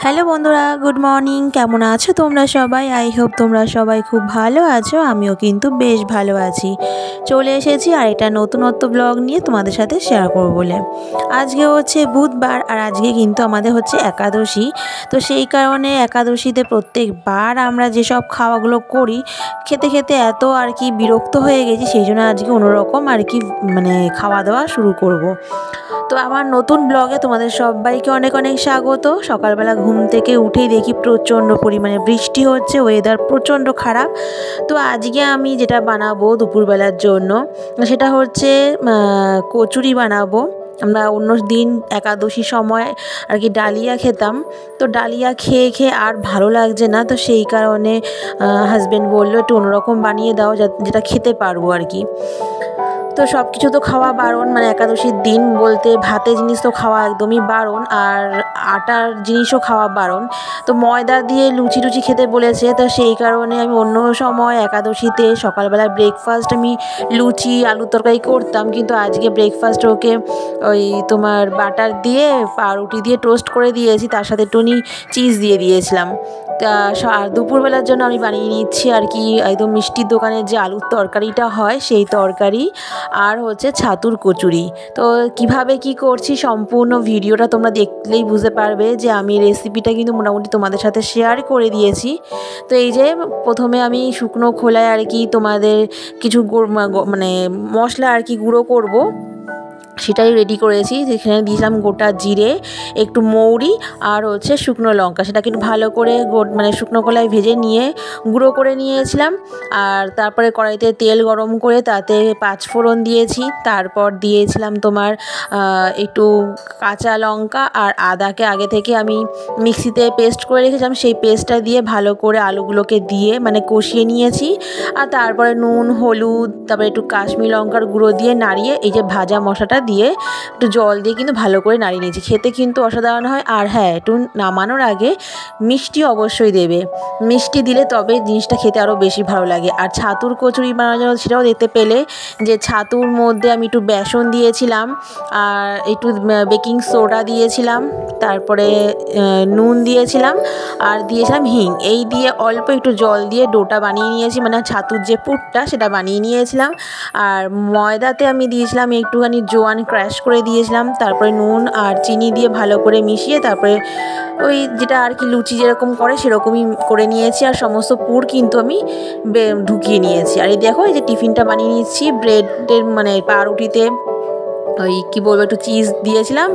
Hello বন্ধুরা, good morning. কেমন আছো তোমরা সবাই? আই হোপ তোমরা সবাই খুব ভালো আছো। আমিও কিন্তু বেশ ভালো আছি। চলে এসেছি আর এটা নতুনত্ব ব্লগ নিয়ে তোমাদের সাথে শেয়ার করব বলে। আজকে হচ্ছে বুধবার আর আজকে কিন্তু আমাদের হচ্ছে একাদশী। তো সেই কারণে একাদশীতে প্রত্যেকবার আমরা যেসব খাওয়াগুলো করি খেতে খেতে এত আর কি বিরক্ত হয়ে গেছি, সেই জন্য আজকে অন্যরকম আর কি মানে খাওয়া দাওয়া শুরু করব। তো আমার নতুন ব্লগে তোমাদের সবাইকে অনেক অনেক স্বাগত। সকালবেলা ঘুম থেকে উঠেই দেখি প্রচণ্ড পরিমাণে বৃষ্টি হচ্ছে, ওয়েদার প্রচণ্ড খারাপ। তো আজকে আমি যেটা বানাবো দুপুরবেলার জন্য সেটা হচ্ছে কচুরি বানাবো। আমরা অন্য দিন একাদশীর সময় আর কি ডালিয়া খেতাম, তো ডালিয়া খেয়ে খেয়ে আর ভালো লাগছে না, তো সেই কারণে হাজব্যান্ড বললো একটু অন্যরকম বানিয়ে দাও যেটা খেতে পারবো আর কি। তো সব কিছু তো খাওয়া বারণ, মানে একাদশীর দিন বলতে ভাতের জিনিস তো খাওয়া একদমই বারণ, আর আটার জিনিসও খাওয়া বারণ। তো ময়দা দিয়ে লুচি টুচি খেতে বলেছে, তো সেই কারণে আমি অন্য সময় একাদশীতে সকালবেলা ব্রেকফাস্ট আমি লুচি আলুর তরকারি করতাম, কিন্তু আজকে ব্রেকফাস্ট ওকে ওই তোমার বাটার দিয়ে পাউরুটি দিয়ে টোস্ট করে দিয়েছি, তার সাথে একটুখানি চিজ দিয়ে দিয়েছিলাম। আর দুপুরবেলার জন্য আমি বানিয়ে নিচ্ছি আর কি একদম মিষ্টির দোকানের যে আলুর তরকারিটা হয় সেই তরকারি, আর হচ্ছে ছাতুর কচুরি। তো কিভাবে কি করছি সম্পূর্ণ ভিডিওটা তোমরা দেখলেই বুঝতে পারবে যে আমি রেসিপিটা কিন্তু মোটামুটি তোমাদের সাথে শেয়ার করে দিয়েছি। তো এই যে প্রথমে আমি শুকনো খোলায় আর কি তোমাদের কিছু মানে মশলা আর কি গুঁড়ো করব, সেটাই রেডি করেছি। যেখানে দিয়েছিলাম গোটা জিরে, একটু মৌরি আর হচ্ছে শুকনো লঙ্কা, সেটা কিন্তু ভালো করে মানে শুকনো কলায় ভেজে নিয়ে গুঁড়ো করে নিয়েছিলাম। আর তারপরে কড়াইতে তেল গরম করে তাতে 5 ফোড়ন দিয়েছি, তারপর দিয়েছিলাম তোমার একটু কাঁচা লঙ্কা আর আদাকে আগে থেকে আমি মিক্সিতে পেস্ট করে রেখেছিলাম, সেই পেস্টটা দিয়ে ভালো করে আলুগুলোকে দিয়ে মানে কষিয়ে নিয়েছি। আর তারপরে নুন, হলুদ, তারপরে একটু কাশ্মীরি লঙ্কার গুঁড়ো দিয়ে নাড়িয়ে এই যে ভাজা মশলাটা দিয়ে একটু জল দিয়ে কিন্তু ভালো করে নাড়িয়ে নিয়েছি। খেতে কিন্তু অসাধারণ হয়। আর হ্যাঁ, একটু নামানোর আগে মিষ্টি অবশ্যই দেবে, মিষ্টি দিলে তবে জিনিসটা খেতে আরও বেশি ভালো লাগে। আর ছাতুর কচুরি বানানোর জন্য সেটাও দেখতে পেলে যে ছাতুর মধ্যে আমি একটু বেসন দিয়েছিলাম আর একটু বেকিং সোডা দিয়েছিলাম, তারপরে নুন দিয়েছিলাম আর দিয়েছিলাম হিং। এই দিয়ে অল্প একটু জল দিয়ে ডোটা বানিয়ে নিয়েছি, মানে ছাতুর যে পুরটা সেটা বানিয়ে নিয়েছিলাম। আর ময়দাতে আমি দিয়েছিলাম একটুখানি জোয়ান ক্র্যাশ করে দিয়েছিলাম, তারপরে নুন আর চিনি দিয়ে ভালো করে মিশিয়ে তারপরে ওই যেটা আর কি লুচি যেরকম করে সেরকমই করে নিয়েছি। আর সমস্ত পুর কিন্তু আমি ঢুকিয়ে নিয়েছি। আর এই দেখো এই যে টিফিনটা বানিয়ে নিচ্ছি ব্রেডের মানে পাউরুটিতে ওই কী বলবো একটু চিজ দিয়েছিলাম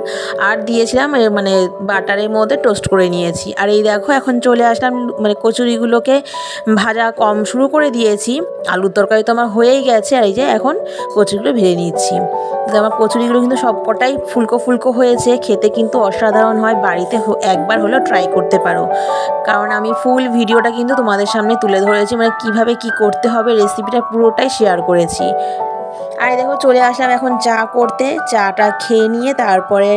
আর দিয়েছিলাম মানে বাটারের মধ্যে টোস্ট করে নিয়েছি। আর এই দেখো এখন চলে আসলাম মানে কচুরিগুলোকে ভাজা কম শুরু করে দিয়েছি, আলুর তরকারি তো আমার হয়েই গেছে। আর এই যে এখন কচুরিগুলো ভেজে নিচ্ছি। তো আমার কচুরিগুলো কিন্তু সবকটাই ফুলকো ফুলকো হয়েছে, খেতে কিন্তু অসাধারণ হয়। বাড়িতে একবার হলেও ট্রাই করতে পারো, কারণ আমি ফুল ভিডিওটা কিন্তু তোমাদের সামনে তুলে ধরেছি, মানে কিভাবে কি করতে হবে রেসিপিটা পুরোটাই শেয়ার করেছি। আর দেখো চলে আসলাম এখন চা করতে। চাটা খেয়ে নিয়ে তারপরে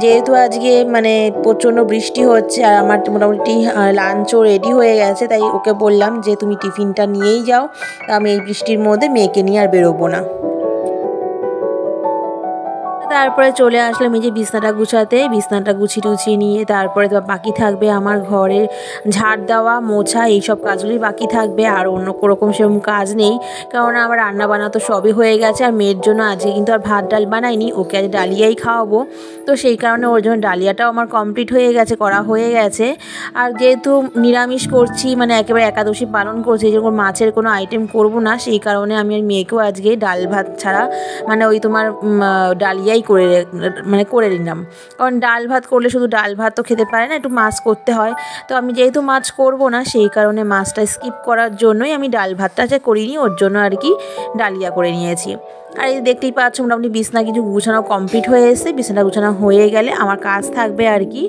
যেহেতু আজকে মানে প্রচণ্ড বৃষ্টি হচ্ছে আর আমার মোটামুটি লাঞ্চও রেডি হয়ে গেছে, তাই ওকে বললাম যে তুমি টিফিনটা নিয়েই যাও, আমি এই বৃষ্টির মধ্যে মেয়েকে নিয়ে আর বেরোবো না। তারপরে চলে আসলাম এই যে বিছনাটা গুছাতে, বিছনাটা গুছিয়ে টুছিয়ে নিয়ে তারপরে তো বাকি থাকবে আমার ঘরের ঝাড় দেওয়া, মোছা, এইসব কাজগুলি বাকি থাকবে। আর অন্য কোনোরকম সেরকম কাজ নেই, কারণ আমার রান্না বান্না তো সবই হয়ে গেছে। আর মেয়ের জন্য আজকে কিন্তু আর ভাত ডাল বানাইনি, ওকে আজ ডালিয়াই খাওয়াবো, তো সেই কারণে ওর জন্য ডালিয়াটাও আমার কমপ্লিট হয়ে গেছে, করা হয়ে গেছে। আর যেহেতু নিরামিষ করছি মানে একেবারে একাদশী পালন করছি, এই জন্য মাছের কোনো আইটেম করব না, সেই কারণে আমি আর মেয়েকেও আজকে ডাল ভাত ছাড়া মানে ওই তোমার ডালিয়াই এটাই করে নিলাম। কারণ ডাল ভাত করলে শুধু ডাল ভাত তো খেতে পারে না, একটু মাছ করতে হয়। তো আমি যেহেতু মাছ করব না সেই কারণে মাছটা স্কিপ করার জন্যই আমি ডাল ভাতটা যে করিনি, ওর জন্য আর কি ডালিয়া করে নিয়েছি। আর এই দেখতেই পাচ্ছ মোটামুটি বিছনা কিছু গুছানো কমপ্লিট হয়ে এসেছে। বিছানা গুছানো হয়ে গেলে আমার কাজ থাকবে আর কি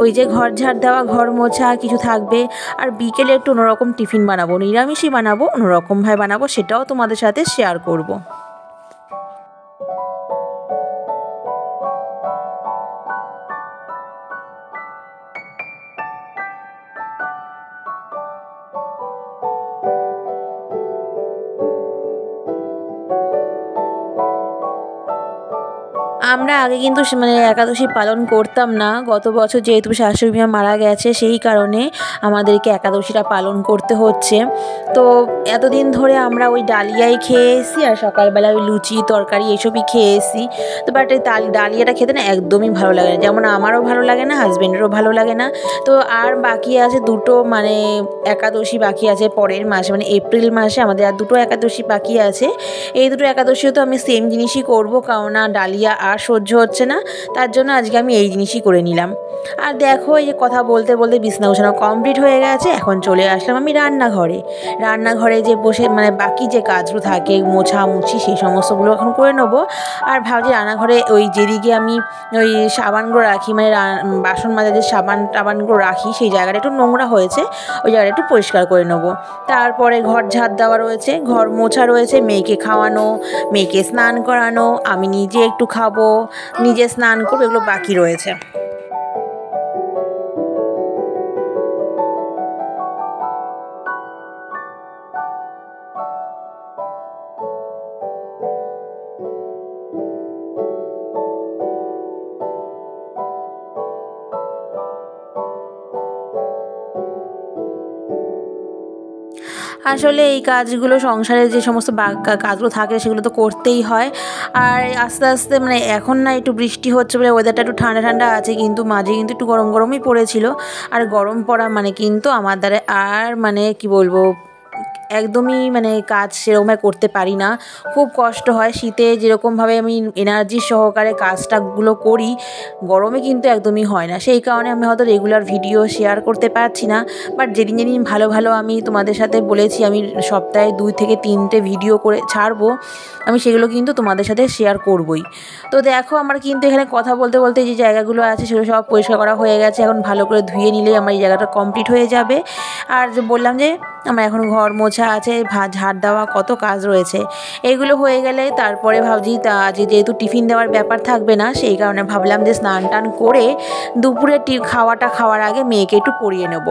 ওই যে ঘর ঝাড় দেওয়া, ঘর মোছা কিছু থাকবে। আর বিকেলে একটু অন্যরকম টিফিন বানাবো, নিরামিষই বানাবো, অন্যরকমভাবে বানাবো, সেটাও তোমাদের সাথে শেয়ার করব। আমরা আগে কিন্তু মানে একাদশী পালন করতাম না। গত বছর যেহেতু শাশুড়ি মা মারা গেছে সেই কারণে আমাদেরকে একাদশীটা পালন করতে হচ্ছে। তো এতদিন ধরে আমরা ওই ডালিয়াই খেয়ে এসেছি আর সকালবেলা ওই লুচি তরকারি এসবই খেয়ে এসেছি। তো বাট এই ডালিয়াটা খেতে না একদমই ভালো লাগে না, যেমন আমারও ভালো লাগে না, হাজব্যান্ডেরও ভালো লাগে না। তো আর বাকি আছে দুটো মানে একাদশী বাকি আছে পরের মাসে, মানে এপ্রিল মাসে আমাদের আর দুটো একাদশী বাকি আছে। এই দুটো একাদশীও তো আমি সেম জিনিসই করবো, কারণ না ডালিয়া আর সহ্য হচ্ছে না, তার জন্য আজকে আমি এই জিনিসই করে নিলাম। আর দেখো এই যে কথা বলতে বলতে বিছনা গোছানো কমপ্লিট হয়ে গেছে, এখন চলে আসলাম আমি রান্নাঘরে যে বসে মানে বাকি যে কাজগুলো থাকে মোছামুছি সেই সমস্তগুলো এখন করে নেবো। আর ভাবছি রান্নাঘরে ওই যেদিকে আমি ওই সাবানগুলো রাখি, মানে বাসন মাজা যে টাবানগুলো রাখি সেই জায়গাটা একটু নোংরা হয়েছে, ওই জায়গাটা একটু পরিষ্কার করে নেবো। তারপরে ঘর ঝাড় দেওয়া রয়েছে, ঘর মোছা রয়েছে, মেয়েকে খাওয়ানো, মেয়েকে স্নান করানো, আমি নিজে একটু খাবো, নিজে স্নান করবো, এগুলো বাকি রয়েছে। আসলে এই কাজগুলো সংসারে যে সমস্ত কাজগুলো থাকে সেগুলো তো করতেই হয়। আর আস্তে আস্তে মানে এখন না একটু বৃষ্টি হচ্ছে বলে ওয়েদারটা একটু ঠান্ডা ঠান্ডা আছে, কিন্তু মাঝে কিন্তু একটু গরম গরমই পড়েছিল। আর গরম পড়া মানে কিন্তু আমার দ্বারা আর মানে কি বলবো একদমই মানে কাজ সেরকমভাবে করতে পারি না, খুব কষ্ট হয়। শীতে যেরকমভাবে আমি এনার্জি সহকারে কাজটাগুলো করি, গরমে কিন্তু একদমই হয় না। সেই কারণে আমি হয়তো রেগুলার ভিডিও শেয়ার করতে পারছি না। বাট যেদিন যেদিন ভালো ভালো আমি তোমাদের সাথে বলেছি আমি সপ্তাহে 2 থেকে 3টে ভিডিও করে ছাড়বো, আমি সেগুলো কিন্তু তোমাদের সাথে শেয়ার করবই। তো দেখো আমার কিন্তু এখানে কথা বলতে বলতে যে জায়গাগুলো আছে সেগুলো সব পরিষ্কার করা হয়ে গেছে। এখন ভালো করে ধুয়ে নিলেই আমার এই জায়গাটা কমপ্লিট হয়ে যাবে। আর যে বললাম যে আমার এখন ঘর মোছা আছে, ঝাড় দেওয়া, কত কাজ রয়েছে। এইগুলো হয়ে গেলে তারপরে ভাবছি যেহেতু টিফিন দেওয়ার ব্যাপার থাকবে না, সেই কারণে ভাবলাম যে স্নান টান করে দুপুরে খাওয়াটা খাওয়ার আগে মেয়েকে একটু পড়িয়ে নেব।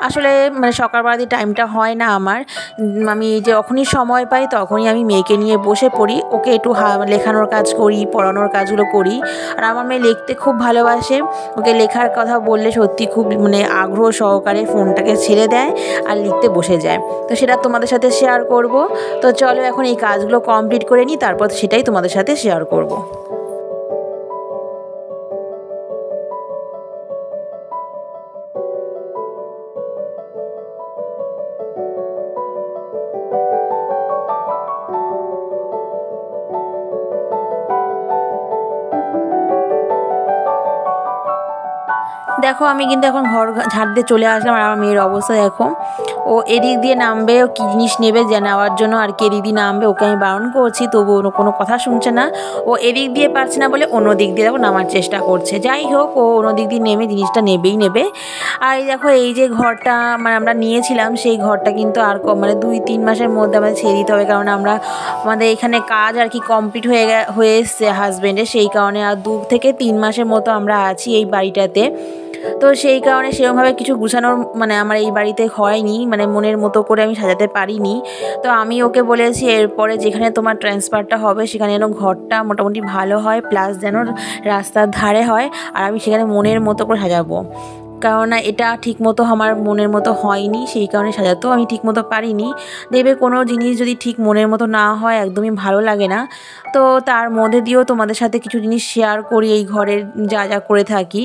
আসলে মানে সকালবেলা দিয়ে টাইমটা হয় না আমার, আমি যখনই সময় পাই তখনই আমি মেয়েকে নিয়ে বসে পড়ি, ওকে একটু লেখানোর কাজ করি, পড়ানোর কাজগুলো করি। আর আমার মেয়ে লিখতে খুব ভালোবাসে, ওকে লেখার কথা বললে সত্যি খুব মানে আগ্রহ সহকারে ফোনটাকে ছেড়ে দেয় আর লিখতে বসে যায়। তো সেটা তোমাদের সাথে শেয়ার করব। তো চলো এখন এই কাজগুলো কমপ্লিট করে নিই, তারপর সেটাই তোমাদের সাথে শেয়ার করব। দেখো আমি কিন্তু এখন ঘর ঝাড় দিয়ে চলে আসলাম, আর আমার মেয়ের অবস্থা দেখো, ও এদিক দিয়ে নামবে, ও কী জিনিস নেবে নেওয়ার জন্য আর কি এদিক দিয়ে নামবে, ওকে আমি বারণ করছি তবু কোনো কথা শুনছে না। ও এদিক দিয়ে পারছে না বলে অন্য দিক দিয়ে দেখো নামার চেষ্টা করছে। যাই হোক, ও অন্য দিক দিয়ে নেমে জিনিসটা নেবে। আর এই দেখো এই যে ঘরটা মানে আমরা নিয়েছিলাম সেই ঘরটা কিন্তু আর মানে 2-3 মাসের মধ্যে আমাদের ছেড়ে দিতে হবে, কারণ আমাদের এখানে কাজ আর কি কমপ্লিট হয়ে এসছে হাজব্যান্ডের, সেই কারণে আর 2 থেকে 3 মাসের মতো আমরা আছি এই বাড়িটাতে। তো সেই কারণে সেরকমভাবে কিছু গুছানোর মানে আমার এই বাড়িতে হয়নি, মানে মনের মতো করে আমি সাজাতে পারিনি। তো আমি ওকে বলেছি এরপরে যেখানে তোমার ট্রান্সফারটা হবে সেখানে যেন ঘরটা মোটামুটি ভালো হয়, প্লাস যেন রাস্তার ধারে হয়, আর আমি সেখানে মনের মতো করে সাজাবো। কেননা এটা ঠিকমতো আমার মনের মতো হয়নি, সেই কারণে সাজাতেও আমি ঠিকমতো পারিনি। দেখবে কোনো জিনিস যদি ঠিক মনের মতো না হয় একদমই ভালো লাগে না। তো তার মধ্যে দিয়েও তোমাদের সাথে কিছু জিনিস শেয়ার করি এই ঘরের যা করে থাকি।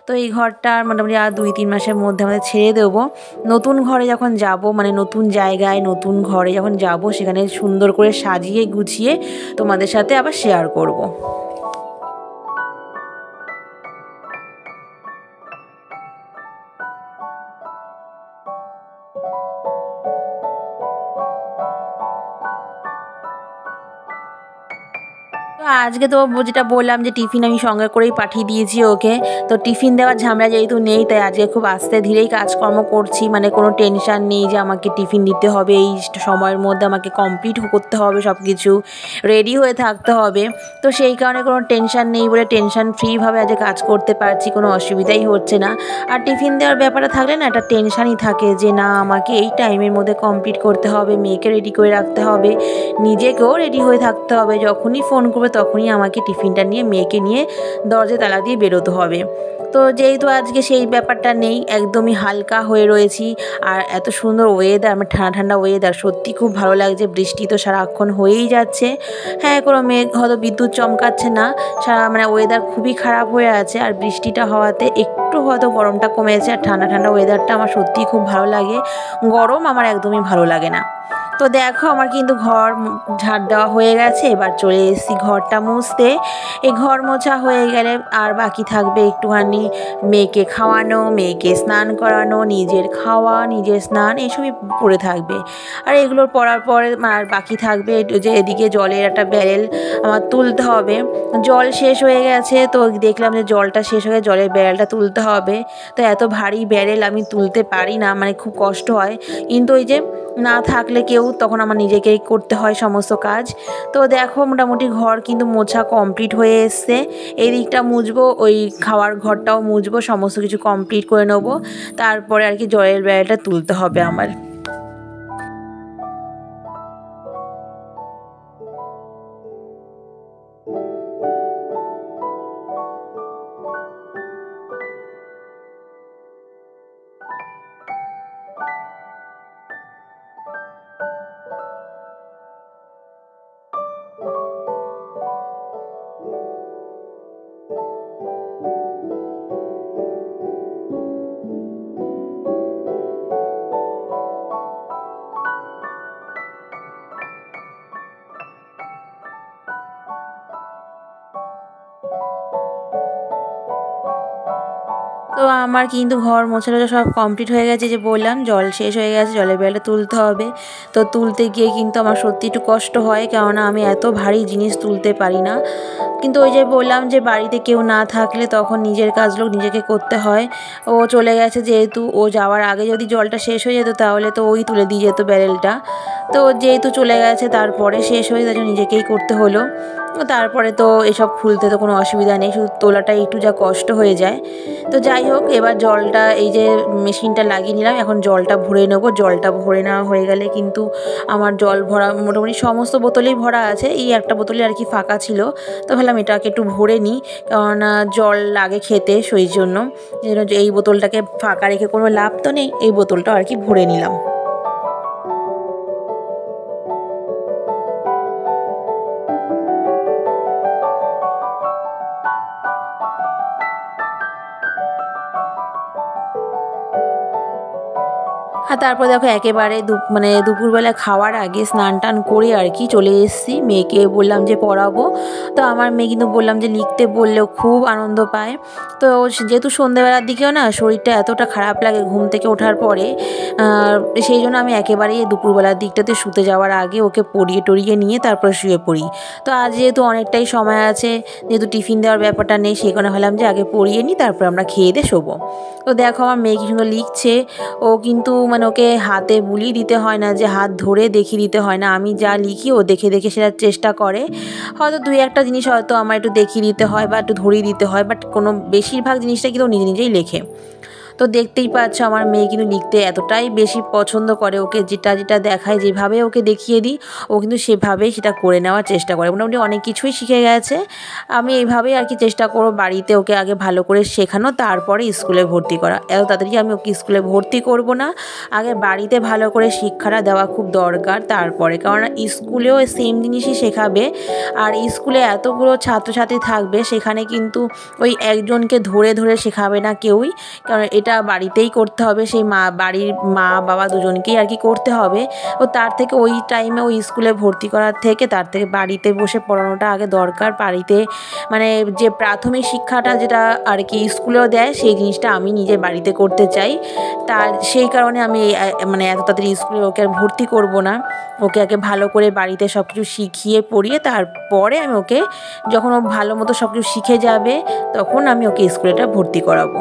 তো এই ঘরটা মোটামুটি আর 2-3 মাসের মধ্যে আমাদের ছেড়ে দেবো। নতুন ঘরে যখন যাব, মানে নতুন জায়গায় নতুন ঘরে যখন যাব, সেখানে সুন্দর করে সাজিয়ে গুছিয়ে তোমাদের সাথে আবার শেয়ার করব। তো আজকে তো যেটা বললাম যে টিফিন আমি সঙ্গে করেই পাঠিয়ে দিয়েছি ওকে। তো টিফিন দেওয়ার ঝামেলা যেহেতু নেই, তাই আজকে খুব আস্তে ধীরেই কাজকর্ম করছি, মানে কোনো টেনশান নেই যে আমাকে টিফিন দিতে হবে, এই সময়ের মধ্যে আমাকে কমপ্লিট করতে হবে, সব কিছু রেডি হয়ে থাকতে হবে। তো সেই কারণে কোনো টেনশান নেই বলে টেনশান ফ্রিভাবে আজকে কাজ করতে পারছি, কোনো অসুবিধাই হচ্ছে না। আর টিফিন দেওয়ার ব্যাপারে থাকলে না একটা টেনশানই থাকে যে না আমাকে এই টাইমের মধ্যে কমপ্লিট করতে হবে, মেয়েকে রেডি করে রাখতে হবে, নিজেকেও রেডি হয়ে থাকতে হবে। যখনই ফোন করবে তখনই আমাকে টিফিনটা নিয়ে মেয়েকে নিয়ে দরজা তালা দিয়ে বেরোতে হবে। তো যেহেতু আজকে সেই ব্যাপারটা নেই, একদমই হালকা হয়ে রয়েছি। আর এত সুন্দর ওয়েদার, আমার ঠান্ডা ঠান্ডা ওয়েদার, সত্যি খুব ভালো লাগছে। বৃষ্টি তো সারাক্ষণ হয়েই যাচ্ছে, হ্যাঁ কোনো মেঘ হয়তো বিদ্যুৎ চমকাচ্ছে না, সারা মানে ওয়েদার খুবই খারাপ হয়ে আছে। আর বৃষ্টিটা হওয়াতে একটু হয়তো গরমটা কমেছে, আর ঠান্ডা ঠান্ডা ওয়েদারটা আমার সত্যিই খুব ভালো লাগে। গরম আমার একদমই ভালো লাগে না। তো দেখো আমার কিন্তু ঘর ঝাড় দেওয়া হয়ে গেছে, এবার চলে এসেছি ঘরটা মুছতে। এই ঘর মোছা হয়ে গেলে আর বাকি থাকবে একটুখানি মেয়েকে খাওয়ানো, মেয়েকে স্নান করানো, নিজের খাওয়া, নিজের স্নান, এসবই পড়ে থাকবে। আর এগুলোর পড়ার পরে আর বাকি থাকবে যে এদিকে জলের একটা ব্যারেল আমার তুলতে হবে। জল শেষ হয়ে গেছে, তো দেখলাম যে জলটা শেষ হয়ে জলের ব্যারেলটা তুলতে হবে। তো এত ভারী ব্যারেল আমি তুলতে পারি না, মানে খুব কষ্ট হয়। কিন্তু ওই যে না থাকলে কেউ, তখন আমার নিজেকেই করতে হয় সমস্ত কাজ। তো দেখো মোটামুটি ঘর কিন্তু মোছা কমপ্লিট হয়ে এসছে। এই দিকটা মুছবো, ওই খাওয়ার ঘরটাও মুছবো, সমস্ত কিছু কমপ্লিট করে নেবো। তারপরে আর কি জলের ব্যারেলটা তুলতে হবে আমার। তো আমার কিন্তু ঘর মোছা সব কমপ্লিট হয়ে গেছে, যে বললাম জল শেষ হয়ে গেছে, জলের ব্যারেলটা তুলতে হবে। তো তুলতে গিয়ে কিন্তু আমার সত্যি একটু কষ্ট হয়, কেননা আমি এত ভারী জিনিস তুলতে পারি না। কিন্তু ওই যে বললাম যে বাড়িতে কেউ না থাকলে তখন নিজের কাজগুলো নিজেকে করতে হয়। ও চলে গেছে যেহেতু, ও যাওয়ার আগে যদি জলটা শেষ হয়ে যেত তাহলে তো ওই তুলে দিয়ে যেত ব্যারেলটা। তো যেহেতু চলে গেছে তারপরে শেষ হয়ে যাচ্ছে, নিজেকেই করতে হলো। তারপরে তো এসব খুলতে তো কোনো অসুবিধা নেই, শুধু তোলাটা একটু যা কষ্ট হয়ে যায়। তো যাই হোক, এবার জলটা এই যে মেশিনটা লাগিয়ে নিলাম, এখন জলটা ভরে নেবো। জলটা ভরে নেওয়া হয়ে গেলে কিন্তু আমার জল ভরা মোটামুটি সমস্ত বোতলেই ভরা আছে, এই একটা বোতলে আর কি ফাঁকা ছিল। তো ভাবলাম এটাকে একটু ভরে নিই, কেননা জল লাগে খেতে, সেই জন্য এই বোতলটাকে ফাঁকা রেখে কোনো লাভ তো নেই, এই বোতলটা আর কি ভরে নিলাম। আর তারপর দেখো একেবারে মানে দুপুরবেলা খাওয়ার আগে স্নান টান করে আর কি চলে এসেছি, মেয়েকে বললাম যে পড়াবো। তো আমার মেয়ে কিন্তু বললাম যে লিখতে বললেও খুব আনন্দ পায়। তো যেহেতু সন্ধ্যেবেলার দিকেও না শরীরটা এতটা খারাপ লাগে ঘুম থেকে ওঠার পরে, সেই জন্য আমি একেবারেই দুপুরবেলার দিকটাতে শুতে যাওয়ার আগে ওকে পড়িয়ে টড়িয়ে নিয়ে তারপর শুয়ে পড়ি। তো আজ যেহেতু অনেকটাই সময় আছে, যেহেতু টিফিন দেওয়ার ব্যাপারটা নেই, সেই কারণে ভাবলাম যে আগে পড়িয়ে নিই, তারপর আমরা খেয়ে দিয়ে শোবো। তো দেখো আমার মেয়ে কি সুন্দর লিখছে। ও কিন্তু মানে ওকে হাতে বুলিয়ে দিতে হয় না, যে হাত ধরে দেখিয়ে দিতে হয় না, আমি যা লিখি ও দেখে দেখে সেটা চেষ্টা করে। হয়তো দুই একটা জিনিস হয়তো আমার একটু দেখিয়ে দিতে হয় বা একটু ধরিয়ে দিতে হয়, বাট কোনো বেশিরভাগ জিনিসটা কিন্তু ও নিজে নিজেই লেখে। তো দেখতেই পাচ্ছ আমার মেয়ে কিন্তু লিখতে এতটাই বেশি পছন্দ করে, ওকে যেটা যেটা দেখায়, যেভাবে ওকে দেখিয়ে দিই ও কিন্তু সেভাবেই সেটা করে নেওয়ার চেষ্টা করে। মোটামুটি অনেক কিছুই শিখে গেছে। আমি এইভাবেই আর কি চেষ্টা করবো বাড়িতে ওকে আগে ভালো করে শেখানো, তারপরে স্কুলে ভর্তি করা। এত তাড়াতাড়ি আমি ওকে স্কুলে ভর্তি করব না, আগে বাড়িতে ভালো করে শিক্ষাটা দেওয়া খুব দরকার তারপরে, কারণ স্কুলেও সেম জিনিসই শেখাবে। আর স্কুলে এতগুলো ছাত্রছাত্রী থাকবে, সেখানে কিন্তু ওই একজনকে ধরে ধরে শেখাবে না কেউই, কারণ এটা সেটা বাড়িতেই করতে হবে, সেই বাড়ির মা বাবা দুজনকেই আর কি করতে হবে। ও তার থেকে ওই টাইমে ওই স্কুলে ভর্তি করার থেকে তার থেকে বাড়িতে বসে পড়ানোটা আগে দরকার। বাড়িতে মানে যে প্রাথমিক শিক্ষাটা যেটা আর কি স্কুলেও দেয় সেই জিনিসটা আমি নিজে বাড়িতে করতে চাই। তার সেই কারণে আমি মানে এত তাড়াতাড়ি স্কুলে ওকে আর ভর্তি করব না। ওকে আগে ভালো করে বাড়িতে সব কিছু শিখিয়ে পড়িয়ে তারপরে আমি ওকে যখন ও ভালো মতো সব কিছু শিখে যাবে তখন আমি ওকে স্কুলেটা ভর্তি করাবো।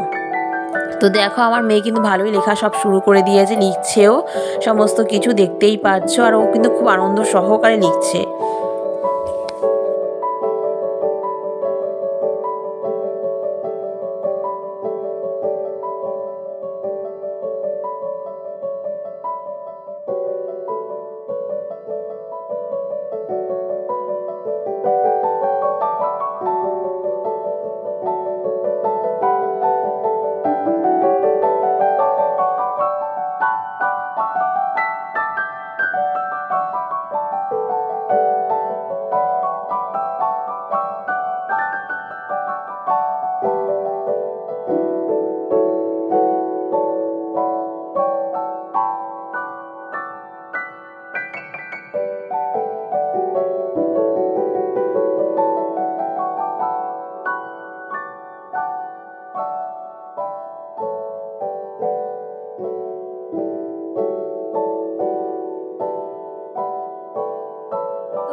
তো দেখো আমার মেয়ে কিন্তু ভালোই লেখা সব শুরু করে দিয়েছে, লিখছেও সমস্ত কিছু, দেখতেই পাচ্ছ। আর ও কিন্তু খুব আনন্দ সহকারে লিখছে।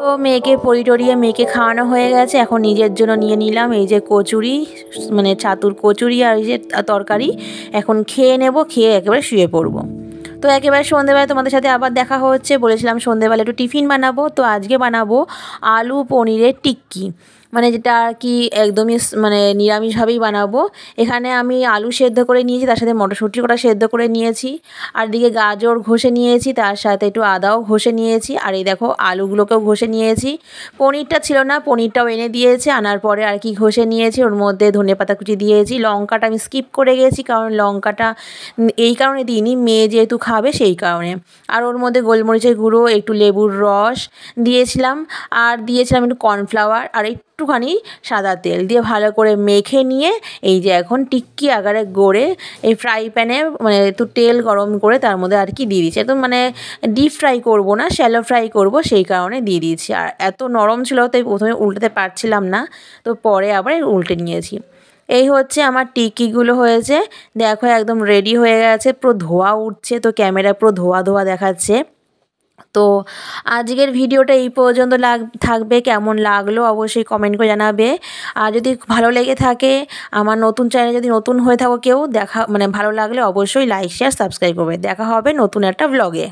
তো মেয়েকে পরিয়ে মেয়েকে খাওয়ানো হয়ে গেছে, এখন নিজের জন্য নিয়ে নিলাম এই যে কচুরি, মানে ছাতুর কচুরি আর এই যে তরকারি। এখন খেয়ে নেব, খেয়ে একেবারে শুয়ে পড়বো। তো একেবারে সন্ধ্যেবেলা তোমাদের সাথে আবার দেখা হচ্ছে। বলেছিলাম সন্ধ্যেবেলা একটু টিফিন বানাবো, তো আজকে বানাবো আলু পনিরের টিক্কি, মানে যেটা আর কি একদমই মানে নিরামিষভাবেই বানাবো। এখানে আমি আলু সেদ্ধ করে নিয়েছি, তার সাথে মটরশুঁটি কটা সেদ্ধ করে নিয়েছি, আর দিকে গাজর ঘষে নিয়েছি, তার সাথে একটু আদাও ঘষে নিয়েছি, আর এই দেখো আলুগুলোকেও ঘষে নিয়েছি। পনিরটা ছিল না, পনিরটাও এনে দিয়েছে, আনার পরে আর কি ঘষে নিয়েছি, ওর মধ্যে ধনেপাতা কুচি দিয়েছি। লঙ্কাটা আমি স্কিপ করে গেছি, কারণ লঙ্কাটা এই কারণে দিইনি, মেয়ে যেহেতু খাবে সেই কারণে। আর ওর মধ্যে গোলমরিচের গুঁড়ো, একটু লেবুর রস দিয়েছিলাম, আর দিয়েছিলাম একটু কর্নফ্লাওয়ার আর একটুখানি সাদা তেল দিয়ে ভালো করে মেখে নিয়ে এই যে এখন টিক্কি আকারে গড়ে এই ফ্রাই প্যানে মানে একটু তেল গরম করে তার মধ্যে আর কি দিয়ে দিয়েছি। একদম মানে ডিপ ফ্রাই করব না, শ্যালো ফ্রাই করব, সেই কারণে দিয়ে দিয়েছি। আর এত নরম ছিল তাই প্রথমে উল্টাতে পারছিলাম না, তো পরে আবার উল্টে নিয়েছি। এই হচ্ছে আমার টিক্কিগুলো হয়েছে, দেখো একদম রেডি হয়ে গেছে, পুরো ধোয়া উঠছে, তো ক্যামেরা পুরো ধোয়া ধোয়া দেখাচ্ছে। তো আজকের ভিডিওটা এই পর্যন্ত থাকবে। কেমন লাগলো অবশ্যই কমেন্ট করে জানাবে। আর যদি ভালো লেগে থাকে, আমার নতুন চ্যানেলে যদি নতুন হয়ে থাকো কেউ, মানে ভালো লাগলে অবশ্যই লাইক শেয়ার সাবস্ক্রাইব করবে। দেখা হবে নতুন একটা ব্লগে।